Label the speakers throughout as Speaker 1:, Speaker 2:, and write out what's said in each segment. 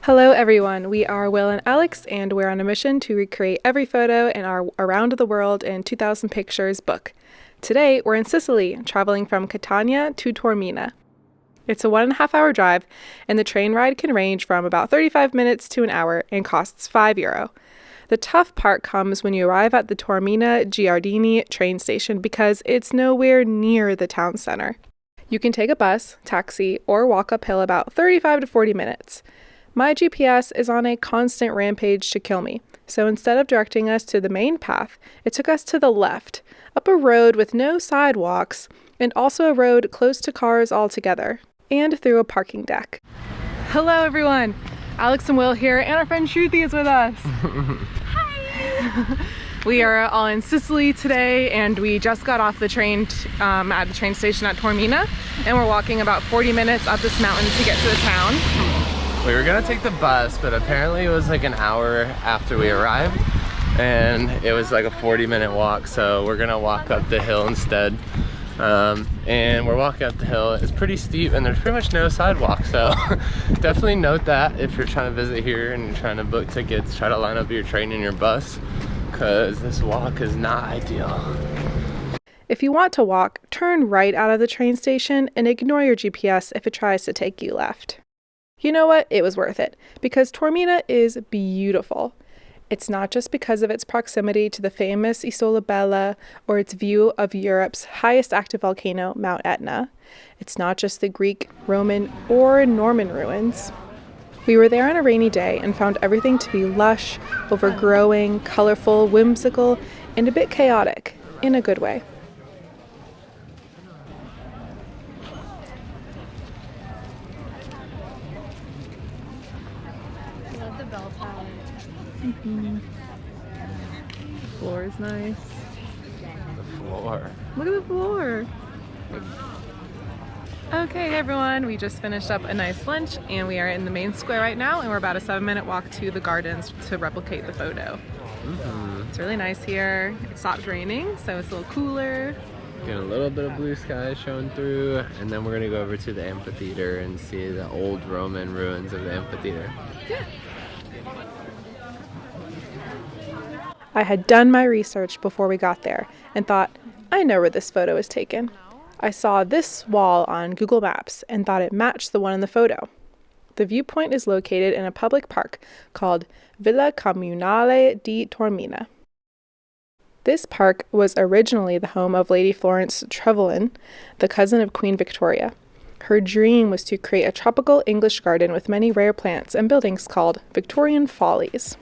Speaker 1: Hello everyone, we are Will and Alex and we're on a mission to recreate every photo in our Around the World in 2000 Pictures book. Today we're in Sicily, traveling from Catania to Taormina. It's a 1.5 hour drive and the train ride can range from about 35 minutes to an hour and costs €5. The tough part comes when you arrive at the Taormina Giardini train station because it's nowhere near the town center. You can take a bus, taxi, or walk uphill about 35 to 40 minutes. My GPS is on a constant rampage to kill me, so instead of directing us to the main path, it took us to the left, up a road with no sidewalks, and also a road close to cars altogether, and through a parking deck. Hello everyone! Alex and Will here, and our friend Shruti is with us. Hi! We are all in Sicily today, and we just got off the train at the train station at Taormina, and we're walking about 40 minutes up this mountain to get to the town.
Speaker 2: We were gonna take the bus, but apparently it was like an hour after we arrived, and it was like a 40-minute walk, so we're gonna walk up the hill instead. And we're walking up the hill. It's pretty steep and there's pretty much no sidewalk, so definitely note that if you're trying to visit here and you're trying to book tickets, try to line up your train and your bus, because this walk is not ideal.
Speaker 1: If you want to walk, turn right out of the train station and ignore your GPS if it tries to take you left. You know what? It was worth it, because Taormina is beautiful. It's not just because of its proximity to the famous Isola Bella or its view of Europe's highest active volcano, Mount Etna. It's not just the Greek, Roman, or Norman ruins. We were there on a rainy day and found everything to be lush, overgrowing, colorful, whimsical, and a bit chaotic, in a good way. The floor is nice.
Speaker 2: The floor.
Speaker 1: Look at the floor. Okay everyone, we just finished up a nice lunch and we are in the main square right now, and we're about a 7-minute walk to the gardens to replicate the photo. It's really nice here. It stopped raining, so it's a little cooler.
Speaker 2: Getting a little bit of blue sky showing through, and then we're gonna go over to the amphitheater and see the old Roman ruins of the amphitheater.
Speaker 1: Yeah. I had done my research before we got there and thought, I know where this photo is taken. I saw this wall on Google Maps and thought it matched the one in the photo. The viewpoint is located in a public park called Villa Comunale di Taormina. This park was originally the home of Lady Florence Trevelyan, the cousin of Queen Victoria. Her dream was to create a tropical English garden with many rare plants and buildings called Victorian Follies.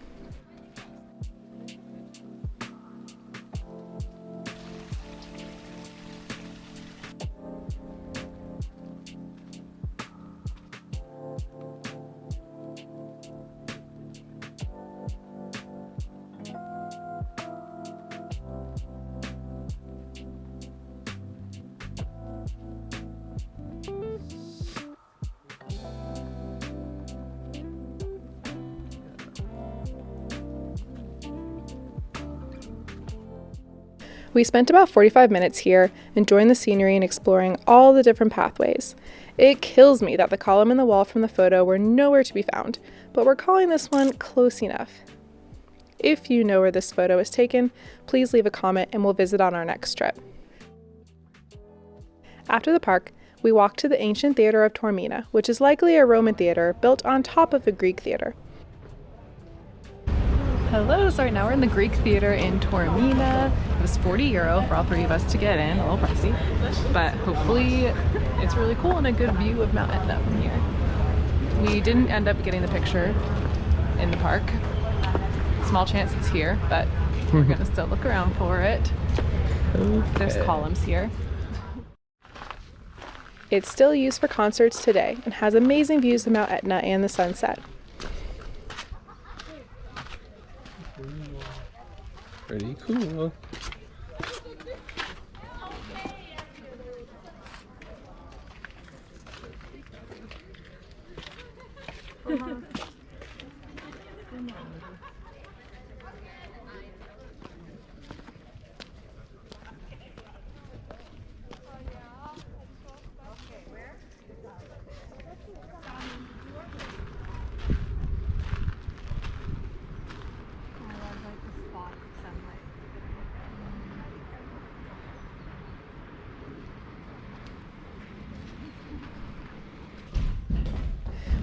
Speaker 1: We spent about 45 minutes here, enjoying the scenery and exploring all the different pathways. It kills me that the column and the wall from the photo were nowhere to be found, but we're calling this one close enough. If you know where this photo is taken, please leave a comment and we'll visit on our next trip. After the park, we walked to the ancient theater of Taormina, which is likely a Roman theater built on top of a Greek theater. Hello, so right now we're in the Greek theater in Taormina. It was €40 for all 3 of us to get in, a little pricey, but hopefully it's really cool and a good view of Mount Etna from here. We didn't end up getting the picture in the park. Small chance it's here, but we're gonna still look around for it. Okay. There's columns here. It's still used for concerts today and has amazing views of Mount Etna and the sunset.
Speaker 2: Pretty cool.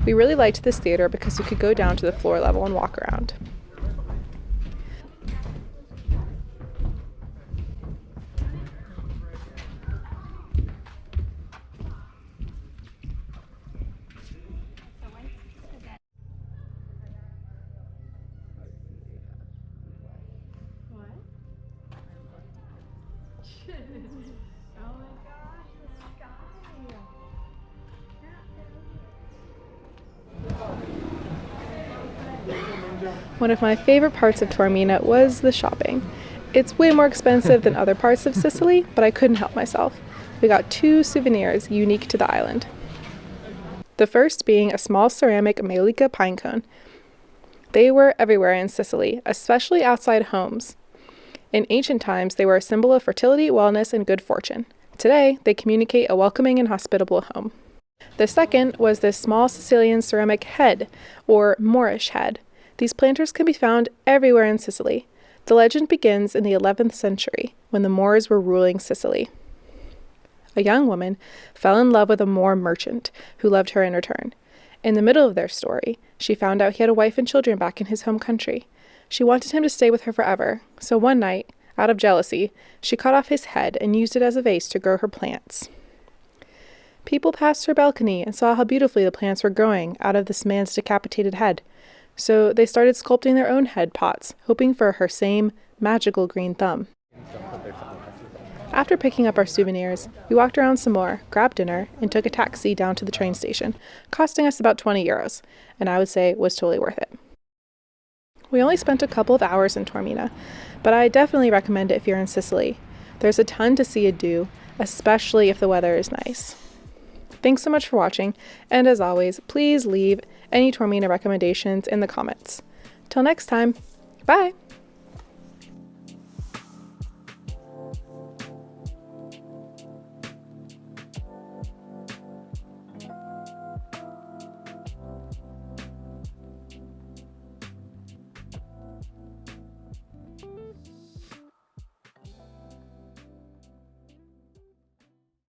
Speaker 1: We really liked this theater because we could go down to the floor level and walk around. One of my favorite parts of Taormina was the shopping. It's way more expensive than other parts of Sicily, but I couldn't help myself. We got 2 souvenirs unique to the island. The first being a small ceramic Maiolica pine cone. They were everywhere in Sicily, especially outside homes. In ancient times, they were a symbol of fertility, wellness, and good fortune. Today, they communicate a welcoming and hospitable home. The second was this small Sicilian ceramic head, or Moorish head. These planters can be found everywhere in Sicily. The legend begins in the 11th century, when the Moors were ruling Sicily. A young woman fell in love with a Moor merchant, who loved her in return. In the middle of their story, she found out he had a wife and children back in his home country. She wanted him to stay with her forever, so one night, out of jealousy, she cut off his head and used it as a vase to grow her plants. People passed her balcony and saw how beautifully the plants were growing out of this man's decapitated head. So they started sculpting their own head pots, hoping for her same magical green thumb. After picking up our souvenirs, we walked around some more, grabbed dinner, and took a taxi down to the train station, costing us about 20 euros, and I would say was totally worth it. We only spent a couple of hours in Taormina, but I definitely recommend it if you're in Sicily. There's a ton to see and do, especially if the weather is nice. Thanks so much for watching, and as always, please leave any Taormina recommendations in the comments. Till next time, bye!